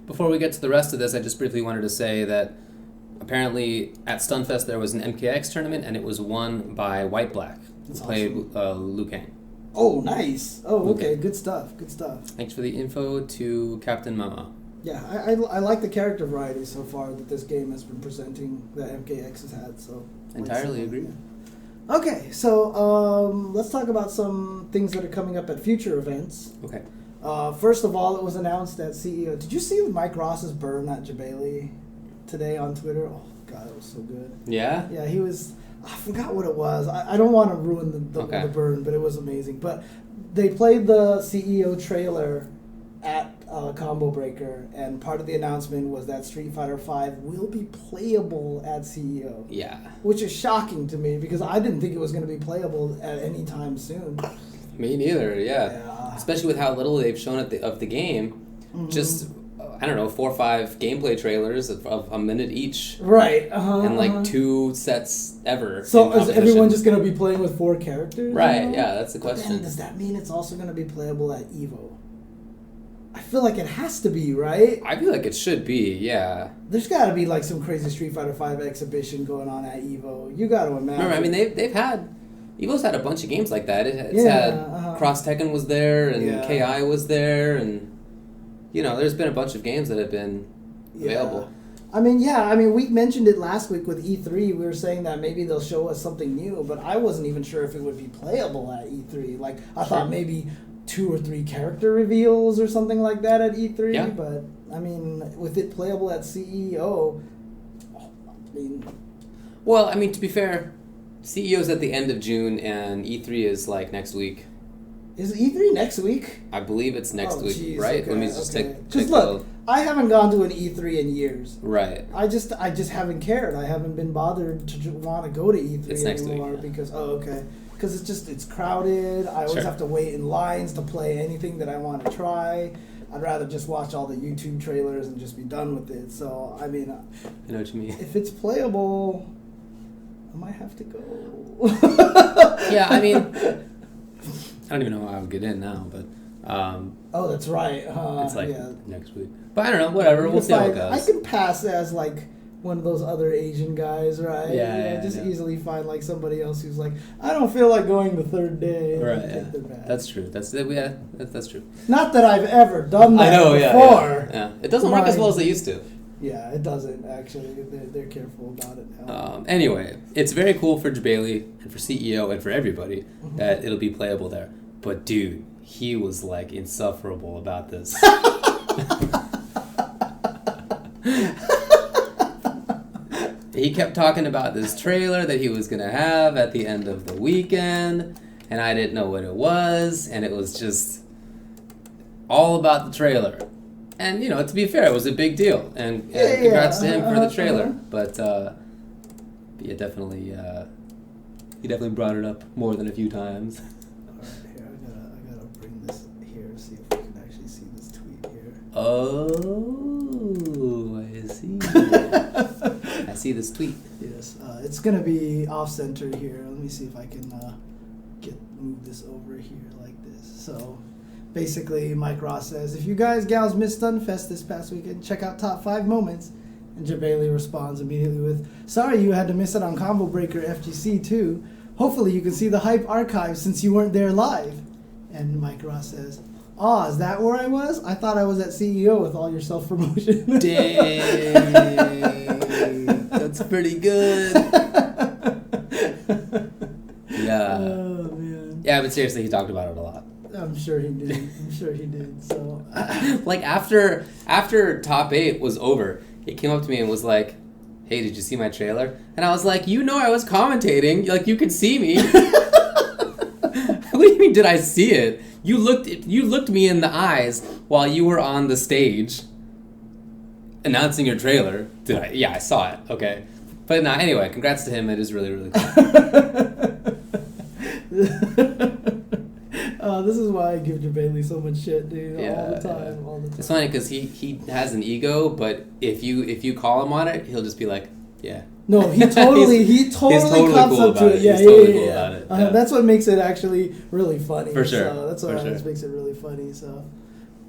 before we get to the rest of this, I just briefly wanted to say that apparently at Stunfest there was an MKX tournament, and it was won by White Black, who played Liu Kang. Oh, nice. Oh, okay. Good stuff. Good stuff. Thanks for the info to Captain Mama. Yeah, I like the character variety so far that this game has been presenting, that MKX has had. So entirely agree. Yeah. Okay, so let's talk about some things that are coming up at future events. Okay. First of all, it was announced at CEO. Did you see Mike Ross's burn at Jabali today on Twitter? Oh, God, it was so good. Yeah? Yeah, he was... I forgot what it was. I don't want to ruin the burn, but it was amazing. But they played the CEO trailer at Combo Breaker, and part of the announcement was that Street Fighter V will be playable at CEO. Yeah. Which is shocking to me, because I didn't think it was going to be playable at any time soon. Me neither, yeah. Especially with how little they've shown of the game. Mm-hmm. Just, I don't know, 4 or 5 gameplay trailers of a minute each. Right. And like 2 sets ever. So is everyone just going to be playing with 4 characters? Right, yeah, that's the question. But then, does that mean it's also going to be playable at EVO? I feel like it has to be, right? I feel like it should be, yeah. There's got to be like some crazy Street Fighter V exhibition going on at EVO. You got to imagine. Remember, I mean, they've had... EVO's had a bunch of games like that. It's had Cross Tekken was there, and KI was there, and... You know, there's been a bunch of games that have been available. I mean, we mentioned it last week with E3. We were saying that maybe they'll show us something new, but I wasn't even sure if it would be playable at E3. Like, I thought maybe 2 or 3 character reveals or something like that at E3. Yeah. But, I mean, with it playable at CEO, I mean... Well, I mean, to be fair, CEO's at the end of June, and E3 is, like, next week. Is E3 next week? I believe it's next week, geez, right? Okay, Let me just check. Just look, I haven't gone to an E3 in years. Right. I just haven't cared. I haven't been bothered to want to go to E3 anymore because because it's crowded. I always have to wait in lines to play anything that I want to try. I'd rather just watch all the YouTube trailers and just be done with it. So I mean, I know what you mean. If it's playable, I might have to go. Yeah, I mean. I don't even know how I would get in now, but... oh, that's right. It's like next week. But I don't know, whatever. We'll see how it goes. I can pass as like one of those other Asian guys, right? Yeah, just easily find like somebody else who's like, I don't feel like going the third day. Right, yeah. That's true. That's true. Not that I've ever done that before. Yeah. It doesn't work as well as it used to. Yeah, it doesn't, actually. They're careful about it now. Anyway, it's very cool for Jabali and for CEO and for everybody that it'll be playable there. But dude, he was like insufferable about this. He kept talking about this trailer that he was going to have at the end of the weekend, and I didn't know what it was, and it was just all about the trailer. And, you know, to be fair, it was a big deal, and congrats to him for the trailer. But yeah, definitely, he definitely brought it up more than a few times. I gotta bring this here, see if we can actually see this tweet here. Oh, I see. I see this tweet. Yes, it's gonna be off-center here. Let me see if I can move this over here like this. So, basically, Mike Ross says, if you gals missed Stunfest this past weekend, check out Top 5 Moments. And Jabali responds immediately with, sorry you had to miss it on Combo Breaker FGC too. Hopefully you can see the hype archive since you weren't there live. And Mike Ross says, is that where I was? I thought I was at CEO with all your self-promotion. Dang. That's pretty good. Yeah. Oh, man. Yeah, but seriously, he talked about it a lot. I'm sure he did. So, like after Top 8 was over, he came up to me and was like, hey, did you see my trailer? And I was like, I was commentating. Like, you could see me. What do you mean, did I see it? You looked me in the eyes while you were on the stage announcing your trailer. Did I? Yeah, I saw it. Okay. But no, anyway, congrats to him. It is really, really cool. This is why I give Jabali so much shit, dude. All the time. It's funny because he has an ego, but if you call him on it, he'll just be like, yeah. No, he totally comes cool up to it. Yeah, he's totally cool about it. That's what makes it actually really funny. For sure. So that's what makes it really funny. So,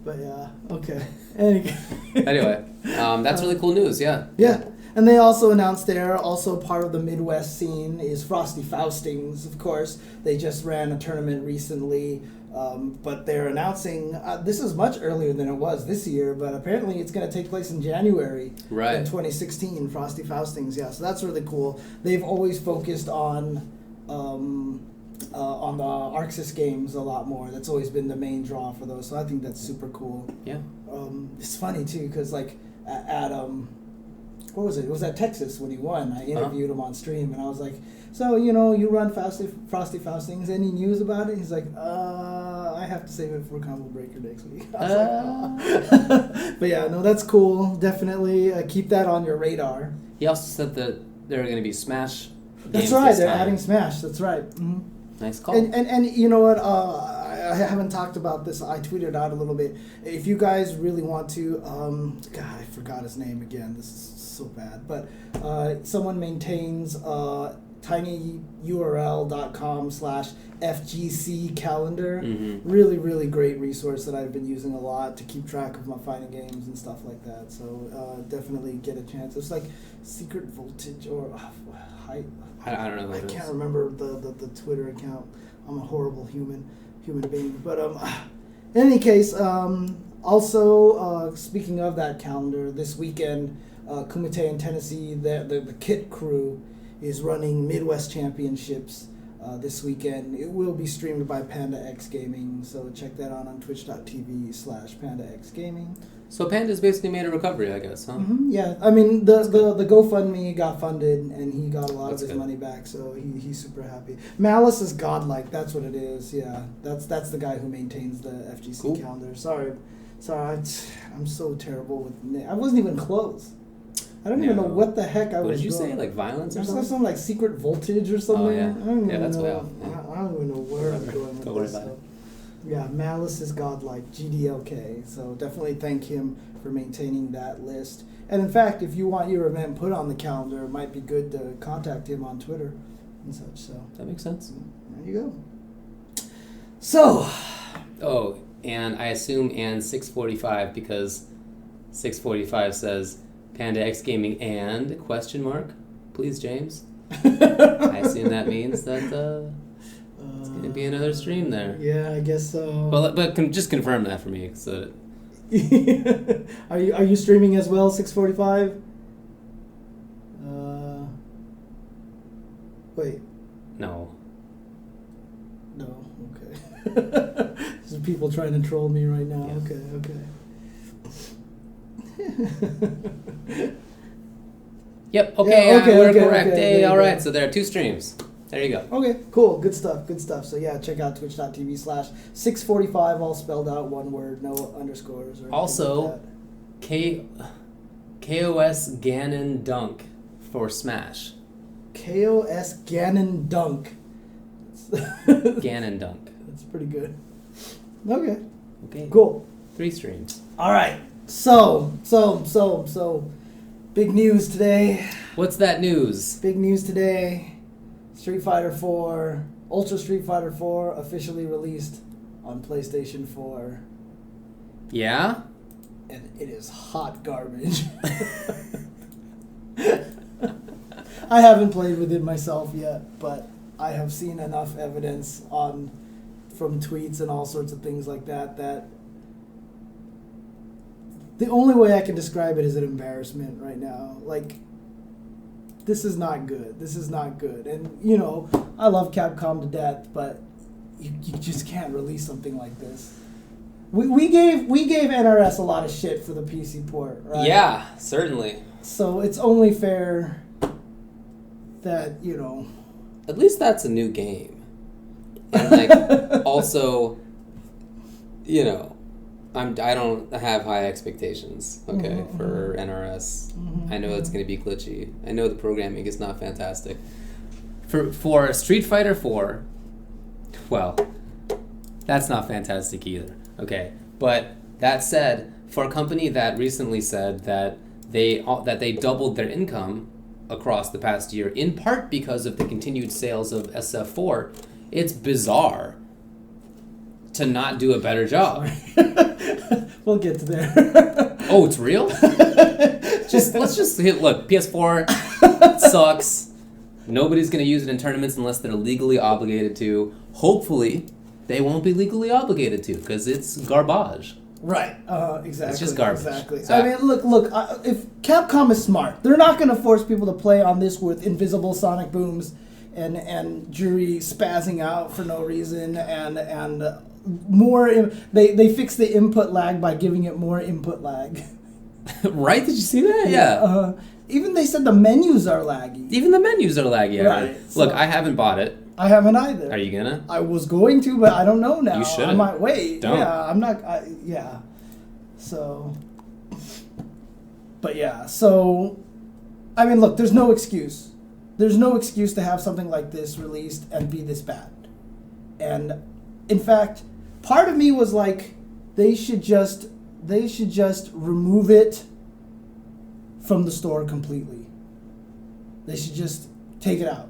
But yeah, okay. Anyway, that's really cool news. Yeah. Yeah. And they also announced they're also part of the Midwest scene is Frosty Faustings, of course. They just ran a tournament recently, but they're announcing, this is much earlier than it was this year, but apparently it's going to take place in January in 2016, Frosty Faustings. Yeah, so that's really cool. They've always focused on the Arxis games a lot more. That's always been the main draw for those, so I think that's super cool. Yeah. It's funny, too, because like at what was it? It was at Texas when he won. I interviewed him on stream, and I was like, so, you run Frosty Faustings. Any news about it? He's like, I have to save it for Combo Breaker next week. I was like, oh. But yeah, no, that's cool. Definitely keep that on your radar. He also said that there are going to be Smash games. That's right. They're adding Smash. That's right. Mm-hmm. Nice call. And you know what? I haven't talked about this. I tweeted out a little bit. If you guys really want to, God, I forgot his name again. This is so bad. But someone maintains tinyurl.com/FGC calendar. Mm-hmm. Really, really great resource that I've been using a lot to keep track of my fighting games and stuff like that. So definitely get a chance. It's like Secret Voltage or Height. I don't know. I can't remember the Twitter account. I'm a horrible human being. But in any case, also speaking of that calendar, this weekend, Kumite in Tennessee, the Kit crew is running Midwest Championships this weekend. It will be streamed by Panda X Gaming, so check that out on twitch.tv/Panda X Gaming. So Panda's basically made a recovery, I guess, huh? Mm-hmm, yeah, I mean, the GoFundMe got funded, and he got a lot of his money back, so he's super happy. Malice is godlike, that's what it is, yeah. That's the guy who maintains the FGC calendar. Sorry, I'm so terrible with names. I wasn't even close. I don't even know what the heck I was doing. What did you say, like violence or something? Something like Secret Voltage or something. Oh, yeah. I don't even that's know. way off. Yeah. I don't even know where I'm going with this. About it. Yeah, Malice is godlike, GDLK. So definitely thank him for maintaining that list. And in fact, if you want your event put on the calendar, it might be good to contact him on Twitter and such. So that makes sense. There you go. So. Oh, and I assume 645 because 645 says Panda X Gaming and ? Please, James. I assume that means that it's going to be another stream there. Yeah, I guess so. Well, but just confirm that for me. So. Are you streaming as well, 645? Wait. No. No. Okay. There's people trying to troll me right now. Yeah. Okay. Yep. Okay. Yeah, we're correct. Okay, hey, all right. So there are 2 streams. There you go. Okay. Cool. Good stuff. So yeah, check out twitch.tv/645, all spelled out, one word, no underscores. Or also, like KOS Ganon Dunk for Smash. KOS Ganon Dunk. Ganon Dunk. That's pretty good. Okay. Cool. 3 streams. All right. So, big news today. What's that news? Big news today. Street Fighter 4, Ultra Street Fighter 4, officially released on PlayStation 4. Yeah? And it is hot garbage. I haven't played with it myself yet, but I have seen enough evidence from tweets and all sorts of things like that the only way I can describe it is an embarrassment right now. Like, this is not good. And, I love Capcom to death, but you just can't release something like this. We gave NRS a lot of shit for the PC port, right? Yeah, certainly. So it's only fair that, At least that's a new game. And, also, I don't have high expectations, for NRS. I know it's going to be glitchy. I know the programming is not fantastic. For Street Fighter 4, well, that's not fantastic either. Okay, but that said, for a company that recently said that they doubled their income across the past year, in part because of the continued sales of SF4, it's bizarre to not do a better job. We'll get to there. Oh, it's real? Let's just hit. Look, PS4 sucks. Nobody's gonna use it in tournaments unless they're legally obligated to. Hopefully, they won't be legally obligated to because it's garbage. Right. Exactly. It's just garbage. Exactly. So, I mean, look. If Capcom is smart, they're not gonna force people to play on this with invisible sonic booms and jury spazzing out for no reason and more. They fix the input lag by giving it more input lag. Right? Did you see that? Yeah. Even they said the menus are laggy. Even the menus are laggy. Right. Look, So, I haven't bought it. I haven't either. Are you gonna? I was going to, but I don't know now. You should. I might wait. Don't. Yeah, I'm not. Yeah. So. But yeah, so. I mean, look, there's no excuse. There's no excuse to have something like this released and be this bad. And, in fact, part of me was like, they should just remove it from the store completely. They should just take it out.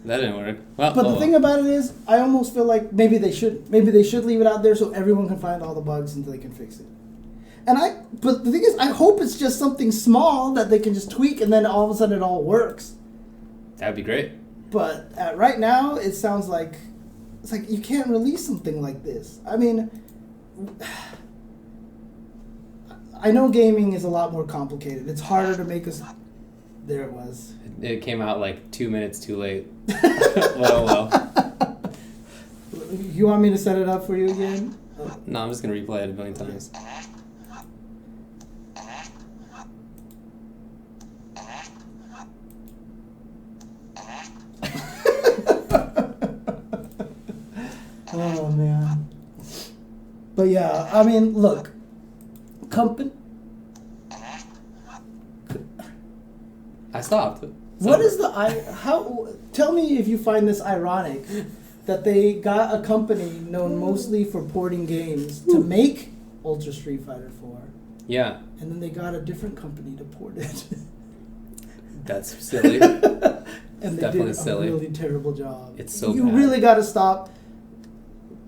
That didn't work. Well, But the thing about it is, I almost feel like maybe they should leave it out there so everyone can find all the bugs until they can fix it. But the thing is, I hope it's just something small that they can just tweak and then all of a sudden it all works. That'd be great. But right now, it sounds like it's like you can't release something like this. I mean, I know gaming is a lot more complicated. It's harder to make us. There it was. It came out like 2 minutes too late. well. You want me to set it up for you again? No, I'm just gonna replay it a million times. Oh man. But yeah, I mean, look, company. I stopped. What is how? Tell me if you find this ironic that they got a company known mostly for porting games to make Ultra Street Fighter 4. Yeah. And then they got a different company to port it. That's silly. And they Definitely did silly. a really terrible job. It's so You bad. really got to stop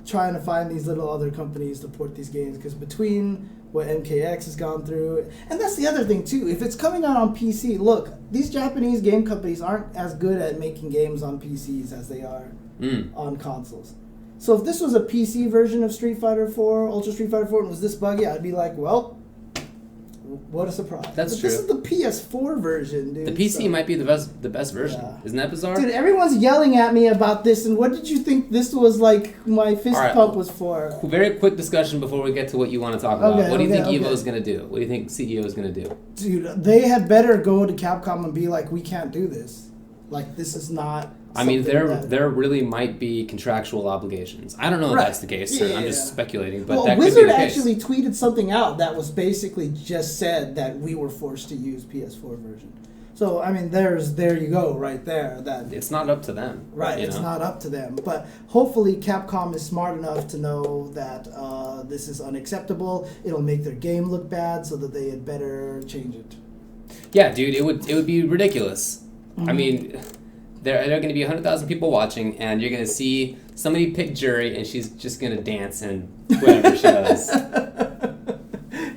trying to find these little other companies to port these games, because between what MKX has gone through, and that's the other thing too, if it's coming out on PC, look, these Japanese game companies aren't as good at making games on PCs as they are on consoles. So if this was a PC version of Street Fighter 4, Ultra Street Fighter 4, and was this buggy, I'd be like, well, what a surprise. That's but true. This is the PS4 version, dude. The PC might be the best version. Yeah. Isn't that bizarre? Dude, everyone's yelling at me about this, and what did you think this was like my fist All right. pump was for? Very quick discussion before we get to what you want to talk about. Okay, What do you think okay. Evo's going to do? What do you think CEO is going to do? Dude, they had better go to Capcom and be like, we can't do this. Like, this is not. I mean, something there really might be contractual obligations. I don't know if Right. that's the case. Yeah, I'm yeah, just yeah. speculating, but Well, that could Wizard be the case. actually tweeted something out that was basically just said that we were forced to use PS4 version. So, I mean, there you go, right there. That It's not up to them. Right, you it's know? not up to them. But hopefully Capcom is smart enough to know that this is unacceptable. It'll make their game look bad, so that they had better change it. Yeah, dude, it would be ridiculous. Mm-hmm. I mean, there are going to be 100,000 people watching, and you're going to see somebody pick Jury, and she's just going to dance and whatever she does.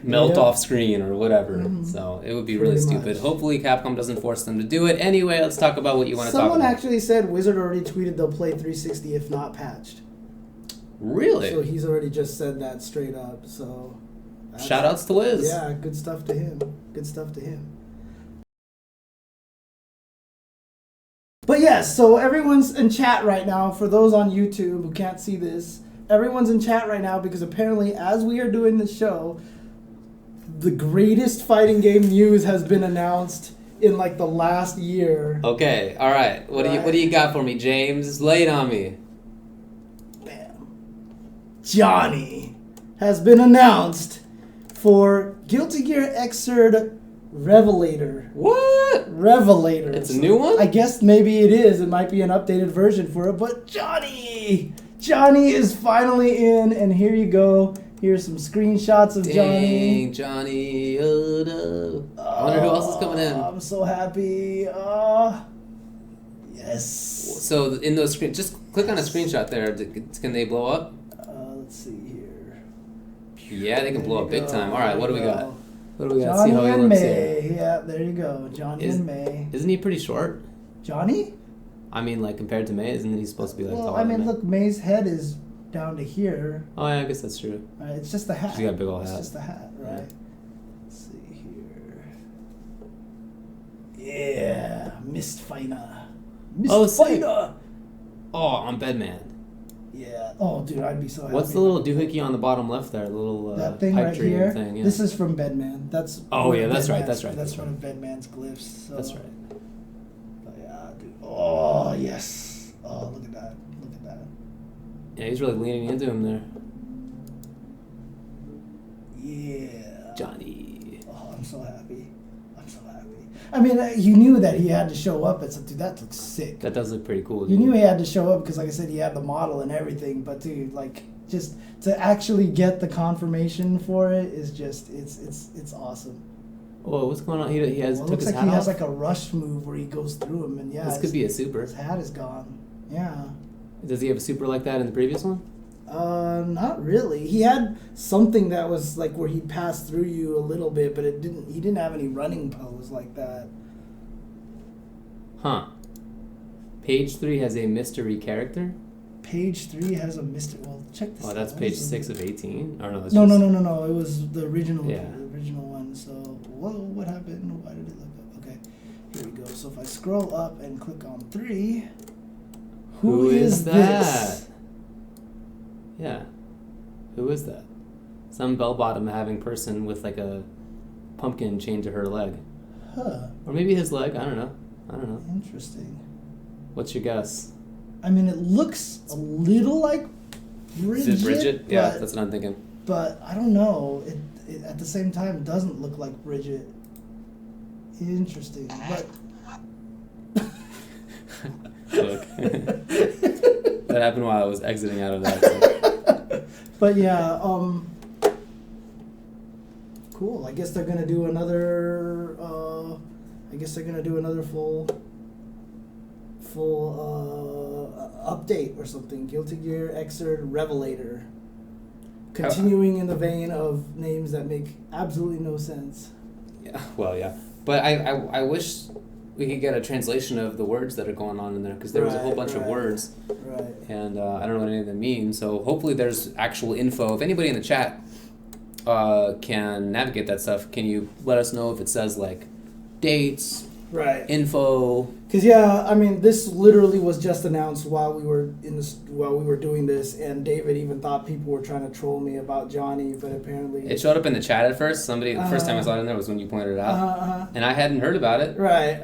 Melt Yep. off screen or whatever. Mhm. So it would be really Pretty stupid. much. Hopefully Capcom doesn't force them to do it. Anyway, let's talk about what you want to talk Someone about. actually said Wizard already tweeted they'll play 360 if not patched. Really? So he's already just said that straight up. So Shout outs to Wiz. Yeah, good stuff to him. Good stuff to him. But yes, so everyone's in chat right now. For those on YouTube who can't see this, everyone's in chat right now because apparently as we are doing this show, the greatest fighting game news has been announced in like the last year. Okay, all right. What do you got for me, James? Lay it on me. Bam. Johnny has been announced for Guilty Gear Xrd Revelator. What? Revelator. It's a new one? I guess maybe it is. It might be an updated version for it. But Johnny is finally in, and here you go. Here's some screenshots of Johnny. Dang, Johnny. Oh, no. I wonder who else is coming in. I'm so happy. Yes. So in those just click on a screenshot there. Can they blow up? Let's see here. Yeah, they can There blow you up big go. time. All right, what do we There you got? go. What do we got? Johnny See how he and looks May. here. Yeah, there you go. Johnny and May. Isn't he pretty short? Johnny? I mean, like, compared to May, isn't he supposed to be, like, Well, taller I mean, than May? look, May's head is down to here. Oh, yeah, I guess that's true. Right? It's just the hat. She's got a big old hat. It's just the hat, right? Yeah. Let's see here. Yeah, Mistfiner. Oh, sick. Mistfiner! Oh, I'm Bedman. Yeah. Oh, dude, I'd be so happy. What's the little doohickey on the bottom left there? The little that thing pipe right dream here? thing. Yeah. This is from Bedman. That's Oh, one yeah, of that's right, Bedman's- that's right, That's that's one of Bedman's glyphs. So. That's right. But yeah, dude. Oh, yes. Oh, look at that. Look at that. Yeah, he's really leaning into him there. Yeah. Johnny. Oh, I'm so happy. I'm so happy. I mean, you knew that he had to show up. It's like, dude, that looks sick. That does look pretty cool. You dude. knew he had to show up because, like I said, he had the model and everything. But dude, like, just to actually get the confirmation for it is just it's awesome. Whoa, what's going on? He has Well, it took looks his like hat he off. has like a rush move where he goes through him, and yeah, This could be a super. his hat is gone. Yeah. Does he have a super like that in the previous one? Not really. He had something that was like where he'd pass through you a little bit, but it didn't. He didn't have any running pose like that. Huh. Page 3 has a mystery character. Page 3 has a mystery. Well, check this. Oh, out. that's What page is 6 it? of 18. Or no, that's No, just... no. It was the original. Yeah. The original one. So, whoa, what happened? Why did it look up? Okay, here we go. So if I scroll up and click on 3, Who is that? this? Yeah. Who is that? Some bell-bottom having person with like a pumpkin chained to her leg. Huh. Or maybe his leg. I don't know. Interesting. What's your guess? I mean, it looks a little like Bridget. Is it Bridget? Yeah, but- that's what I'm thinking. But I don't know. It at the same time doesn't look like Bridget. Interesting, but Look. That happened while I was exiting out of that. So. but yeah, cool. I guess they're gonna do another. I guess they're gonna do another full update or something. Guilty Gear Xrd Revelator. Continuing in the vein of names that make absolutely no sense. Yeah, well, yeah. But I wish we could get a translation of the words that are going on in there, because there was a whole bunch of words, Right. and I don't know what any of them mean. So hopefully there's actual info. If anybody in the chat can navigate that stuff, can you let us know if it says like dates, Right. info? Because yeah, I mean, this literally was just announced while we were doing this, and David even thought people were trying to troll me about Johnny, but apparently It showed up in the chat at first. The first time I saw it in there was when you pointed it out, and I hadn't heard about it. Right.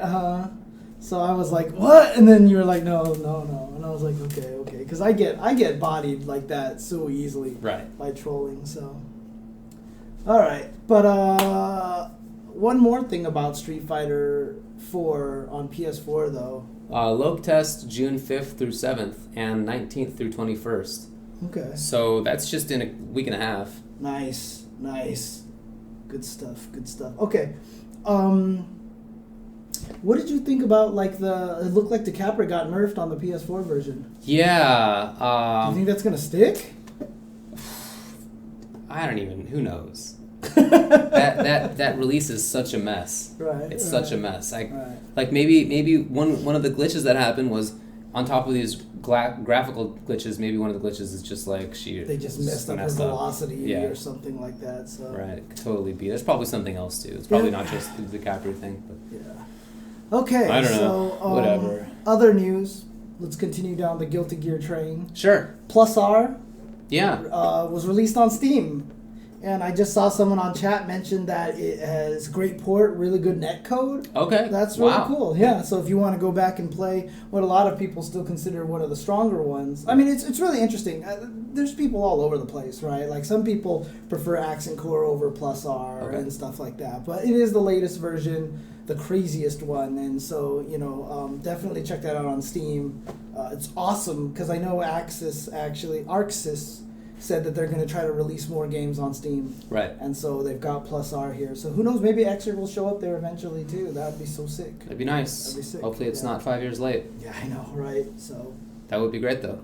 So I was like, what? And then you were like, no, and I was like, okay, because I get bodied like that so easily, Right. by trolling. So, all right, but one more thing about Street Fighter 4 on PS4 though. Loc test June 5th through 7th and 19th through 21st. Okay. So that's just in a week and a half. Nice. Good stuff. Okay. What did you think about like it looked like the Capra got nerfed on the PS4 version. Yeah. Do you think that's gonna stick? I don't even. Who knows? that release is such a mess. Right. It's such a mess. Right. Like maybe one of the glitches that happened was on top of these graphical glitches. Maybe one of the glitches is just like They just messed up her velocity or something like that. So. Right. It could totally be. There's probably something else too. It's probably not just the Capri thing. But Yeah. Okay. I don't know. know. Whatever. Other news. Let's continue down the Guilty Gear train. Sure. Plus R. Yeah. Was released on Steam. And I just saw someone on chat mention that it has great port, really good netcode. Okay. That's really cool. Yeah. So if you want to go back and play what a lot of people still consider one of the stronger ones, I mean, it's really interesting. There's people all over the place, right? Like some people prefer Accent Core over Plus R and stuff like that. But it is the latest version, the craziest one, and so definitely check that out on Steam. It's awesome because I know Arxis said that they're going to try to release more games on Steam. Right. And so they've got Plus R here. So who knows, maybe Xrd will show up there eventually too. That would be so sick. That'd be nice. That'd be sick. Hopefully it's not 5 years late. Yeah, I know, right? So That would be great though.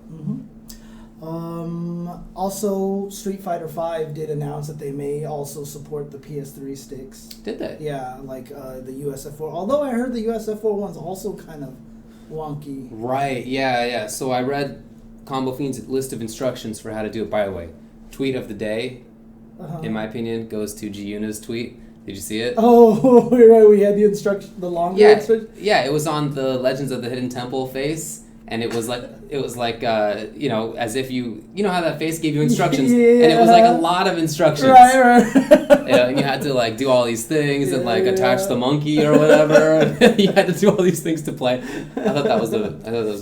Also, Street Fighter V did announce that they may also support the PS3 sticks. Did they? Yeah, like the USF4. Although I heard the USF4 one's also kind of wonky. Right, yeah. So I read Combo Fiend's list of instructions for how to do it. By the way, tweet of the day, in my opinion, goes to Giuna's tweet. Did you see it? Oh, right. We had the instruction, the longer instruction. Yeah, it was on the Legends of the Hidden Temple face. And it was like as if you know how that face gave you instructions, and it was like a lot of instructions. Right. And you had to like do all these things and like attach the monkey or whatever. You had to do all these things to play. I thought that was the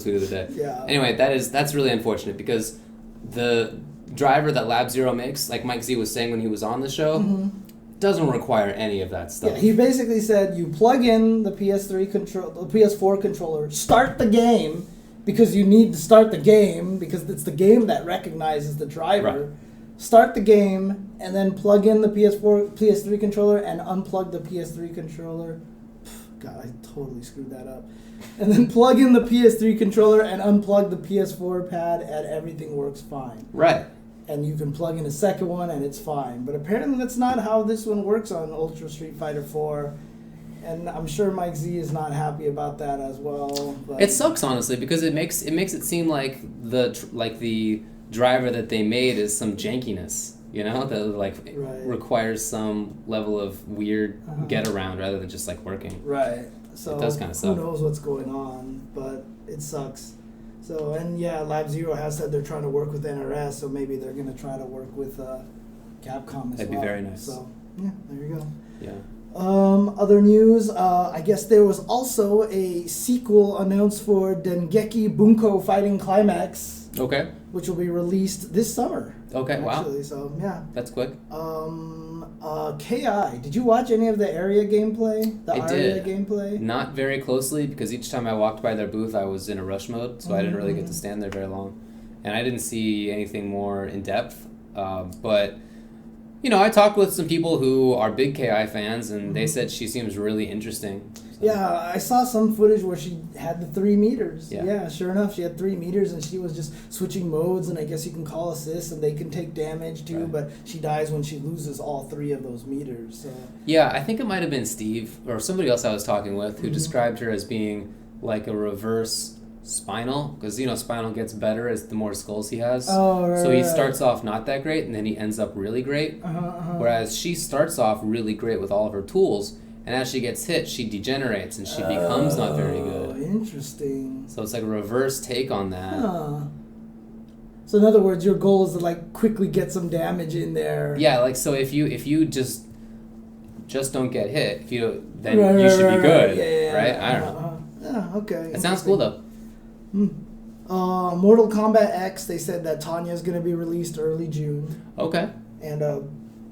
tweet of the day. Yeah. Anyway, that's really unfortunate because the driver that Lab Zero makes, like Mike Z was saying when he was on the show, doesn't require any of that stuff. Yeah, he basically said you plug in the PS4 controller, start the game. Because you need to start the game, because it's the game that recognizes the driver. Right. Start the game, and then plug in the PS3 controller, and unplug the PS3 controller. God, I totally screwed that up. And then plug in the PS3 controller and unplug the PS4 pad, and everything works fine. Right. And you can plug in a second one, and it's fine. But apparently that's not how this one works on Ultra Street Fighter 4. And I'm sure Mike Z is not happy about that as well. But it sucks, honestly, because it makes it seem like the driver that they made is some jankiness, that requires some level of weird get around rather than just like working. Right. So it does kind of suck. Who knows what's going on, but it sucks. So Lab Zero has said they're trying to work with NRS, so maybe they're going to try to work with Capcom as That'd be very nice. So yeah, there you go. Yeah. Other news, I guess there was also a sequel announced for Dengeki Bunko Fighting Climax. Okay. Which will be released this summer. Okay, actually. Wow. So, yeah. That's quick. KI, did you watch any of the Aria gameplay? I did. Gameplay? Not very closely, because each time I walked by their booth, I was in a rush mode, so I didn't really get to stand there very long. And I didn't see anything more in depth, but... I talked with some people who are big KI fans, and they said she seems really interesting. So. Yeah, I saw some footage where she had the 3 meters. Yeah, sure enough, she had 3 meters, and she was just switching modes, and I guess you can call assists, and they can take damage too, but she dies when she loses all 3 of those meters. So. Yeah, I think it might have been Steve, or somebody else I was talking with, who described her as being like a reverse Spinal, because Spinal gets better as the more skulls he has. Oh, right. So he starts off not that great, and then he ends up really great. Whereas she starts off really great with all of her tools, and as she gets hit, she degenerates and she becomes not very good. Interesting. So it's like a reverse take on that. Huh. So in other words, your goal is to like quickly get some damage in there. Yeah, like so if you just don't get hit, then you should be good, right? I don't know. Yeah, okay. It sounds cool though. Mortal Kombat X, they said that Tanya's going to be released early June. Okay. And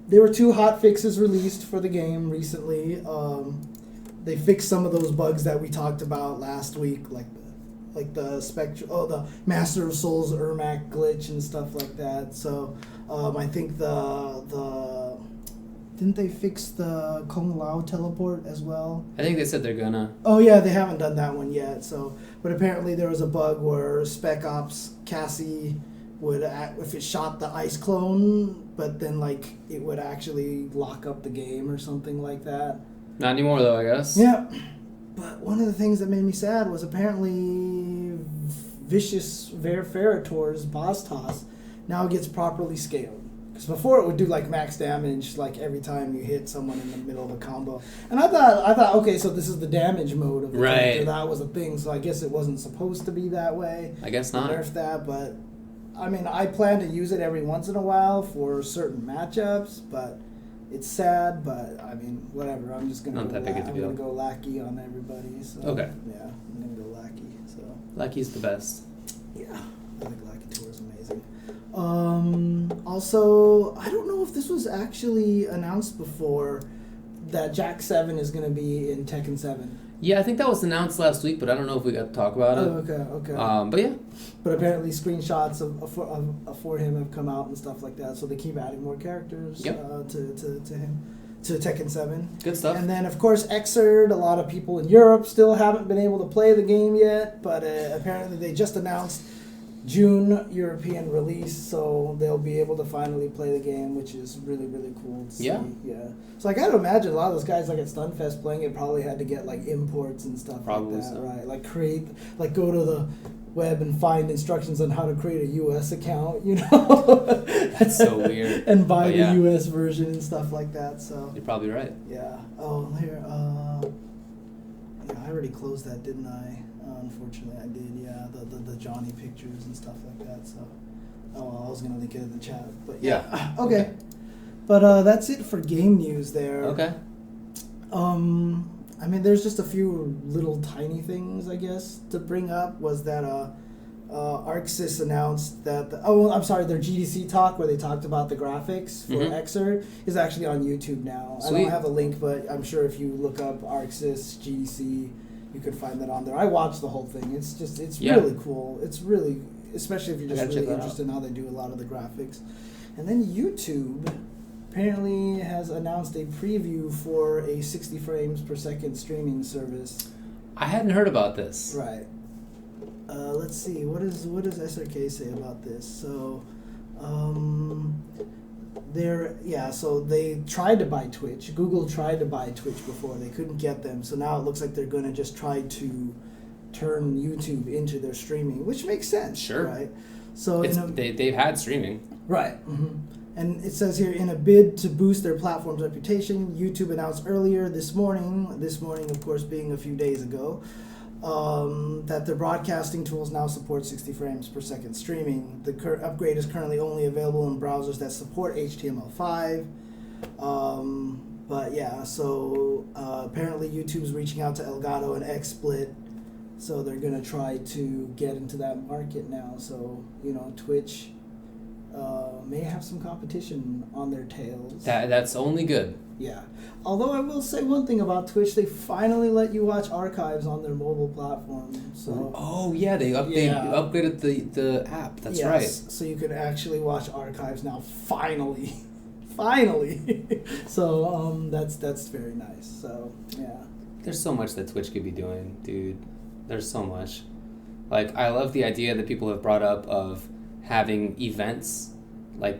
there were 2 hot fixes released for the game recently. They fixed some of those bugs that we talked about last week, like the the Master of Souls Ermac glitch and stuff like that. So I think the didn't they fix the Kung Lao teleport as well? I think they said they're gonna. Oh yeah, they haven't done that one yet. So, but apparently there was a bug where Spec Ops Cassie would, if it shot the ice clone, but then like it would actually lock up the game or something like that. Not anymore though, I guess. Yeah, but one of the things that made me sad was apparently Vicious Ferrator's boss toss now gets properly scaled. Because before it would do like max damage like every time you hit someone in the middle of a combo. And I thought okay, so this is the damage mode of the character. That was a thing, so I guess it wasn't supposed to be that way. I guess not. Nerf that, but I mean, I plan to use it every once in a while for certain matchups, but it's sad, but I mean, whatever. I'm just going to go lackey on everybody. So, okay. Yeah, I'm going to go lackey. So. Lackey's the best. Yeah, I think Lackey Tour is amazing. Also, I don't know if this was actually announced before that Jack 7 is going to be in Tekken 7. Yeah, I think that was announced last week, but I don't know if we got to talk about it. Oh, okay. But yeah. But apparently screenshots for him have come out and stuff like that, so they keep adding more characters to him, to Tekken 7. Good stuff. And then, of course, Xrd, a lot of people in Europe still haven't been able to play the game yet, but apparently they just announced June European release, so they'll be able to finally play the game, which is really, really cool to see. Yeah. Yeah. So I gotta imagine a lot of those guys like at Stunfest playing it probably had to get like imports and stuff Probably like that, so. right? Like go to the web and find instructions on how to create a US account, you know? That's so weird. And buy But yeah. the US version and stuff like that, so. You're probably right. Yeah. Oh, here, yeah, I already closed that, didn't I? Unfortunately, I did, yeah. The Johnny pictures and stuff like that, so. Oh, well, I was going to link it in the chat, but yeah. Okay. But that's it for game news there. Okay. I mean, there's just a few little tiny things, I guess, to bring up. Was that ArcSys announced that their GDC talk where they talked about the graphics for Xrd is actually on YouTube now. Sweet. I don't have a link, but I'm sure if you look up ArcSys GDC, you could find that on there. I watched the whole thing. It's really cool. It's really, especially if you're just really interested in how they do a lot of the graphics. And then YouTube apparently has announced a preview for a 60 frames per second streaming service. I hadn't heard about this. Right. Let's see. What does SRK say about this? So, so they tried to buy Twitch. Google tried to buy Twitch before. They couldn't get them. So now it looks like they're going to just try to turn YouTube into their streaming, which makes sense. Sure. Right. So they've had streaming. Right. Mm-hmm. And it says here, in a bid to boost their platform's reputation, YouTube announced earlier this morning, of course, being a few days ago, that their broadcasting tools now support 60 frames per second streaming. The upgrade is currently only available in browsers that support HTML5. But yeah, so apparently YouTube's reaching out to Elgato and XSplit, so they're going to try to get into that market now. So, Twitch may have some competition on their tails. That's only good. Yeah. Although I will say one thing about Twitch, they finally let you watch archives on their mobile platform. So. Oh yeah, they upgraded the app. That's right. So you can actually watch archives now. Finally, finally. So that's very nice. So yeah. There's so much that Twitch could be doing, dude. There's so much. Like, I love the idea that people have brought up of having events, like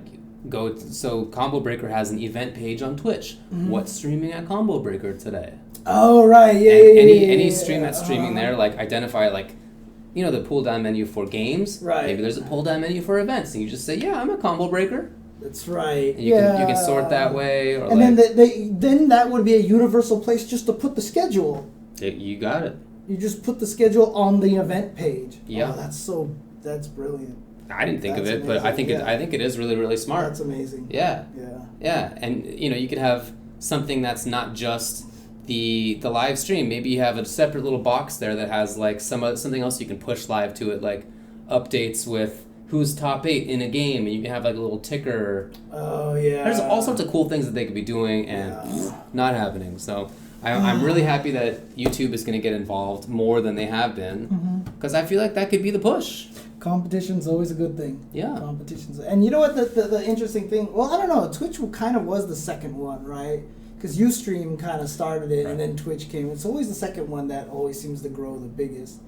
so Combo Breaker has an event page on Twitch. Mm-hmm. What's streaming at Combo Breaker today? Oh right, yeah. Any stream that's streaming there, like identify the pull down menu for games. Right. Maybe there's a pull down menu for events, and you just say, yeah, I'm a Combo Breaker. That's right. And you can sort that way, or and then that would be a universal place just to put the schedule. You got it. You just put the schedule on the event page. Yeah. Oh, that's brilliant. I didn't think of it, but I think it is really, really smart. That's amazing. Yeah. Yeah. Yeah, and you could have something that's not just the live stream. Maybe you have a separate little box there that has like something else you can push live to it, like updates with who's top 8 in a game, and you can have like a little ticker. Oh yeah. There's all sorts of cool things that they could be doing and not happening. So I'm really happy that YouTube is going to get involved more than they have been, because I feel like that could be the push. Competition's always a good thing. Yeah. And you know what the interesting thing? Well, I don't know. Twitch kind of was the second one, right? Because Ustream kind of started it, and then Twitch came. It's always the second one that always seems to grow the biggest.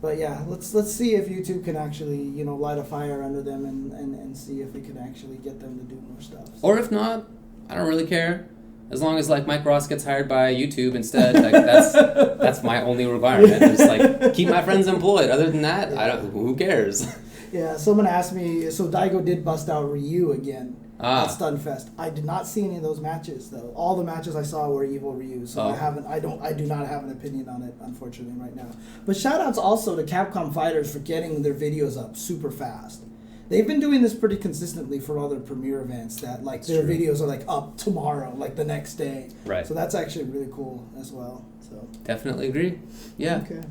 But yeah, let's see if YouTube can actually light a fire under them and see if we can actually get them to do more stuff. So. Or if not, I don't really care. As long as Mike Ross gets hired by YouTube instead, that's my only requirement. Just keep my friends employed. Other than that, who cares? Yeah, someone asked me. So Daigo did bust out Ryu again at Stunfest. I did not see any of those matches though. All the matches I saw were Evil Ryu. So I do not have an opinion on it, unfortunately, right now. But shout outs also to Capcom Fighters for getting their videos up super fast. They've been doing this pretty consistently for other premiere events that their videos are up tomorrow, the next day. Right. So that's actually really cool as well. So definitely agree. Yeah. Okay.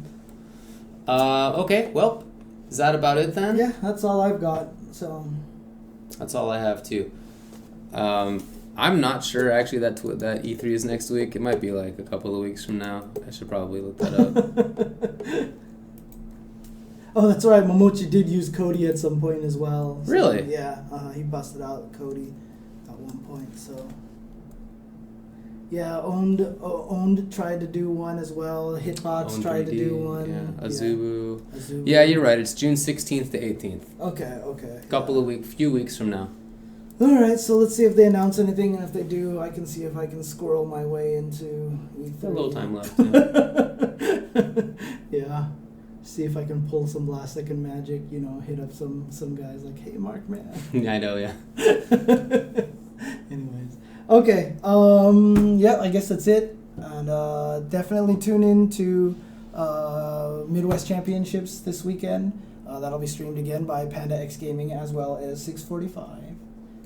Okay. Well, is that about it then? Yeah, that's all I've got. So. That's all I have too. I'm not sure actually that E3 is next week. It might be a couple of weeks from now. I should probably look that up. Oh, that's right. Momochi did use Cody at some point as well. So, really? Yeah. He busted out Cody at one point. So. Yeah, owned tried to do one as well. Hitbox Own tried to 3D, do one. Yeah. Azubu. Azubu. Yeah, you're right. It's June 16th to 18th. Okay. Few weeks from now. All right, so let's see if they announce anything, and if they do, I can see if I can squirrel my way into E3. A little time left. Yeah. See if I can pull some last second magic. Hit up some guys like, hey, Mark, man. I know, yeah. Anyways, okay. Yeah, I guess that's it. And definitely tune in to Midwest Championships this weekend. That'll be streamed again by Panda X Gaming as well as 645,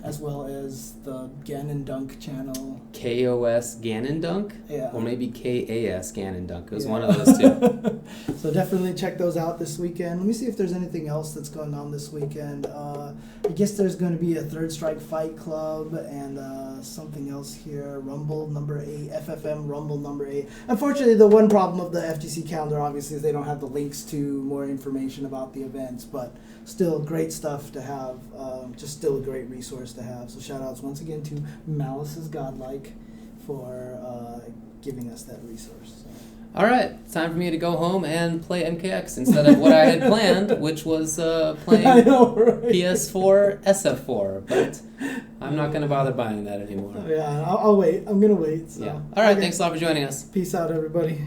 as well as the Ganon Dunk channel. KOS Ganon Dunk? Yeah. Or maybe KAS Ganon Dunk. It was one of those two. So definitely check those out this weekend. Let me see if there's anything else that's going on this weekend. I guess there's going to be a Third Strike Fight Club and something else here. Rumble number 8, FFM Rumble number 8. Unfortunately, the one problem of the FGC calendar, obviously, is they don't have the links to more information about the events, but still great stuff to have. Just still a great resource to have. So shout outs once again to Malice's Godlike for giving us that resource. So. All right, it's time for me to go home and play MKX instead of what I had planned, which was playing I know, right? PS4 SF4, but I'm not going to bother buying that anymore. Yeah, I'll wait. I'm going to wait. So. Yeah. All right, okay. Thanks a lot for joining us. Peace out, everybody.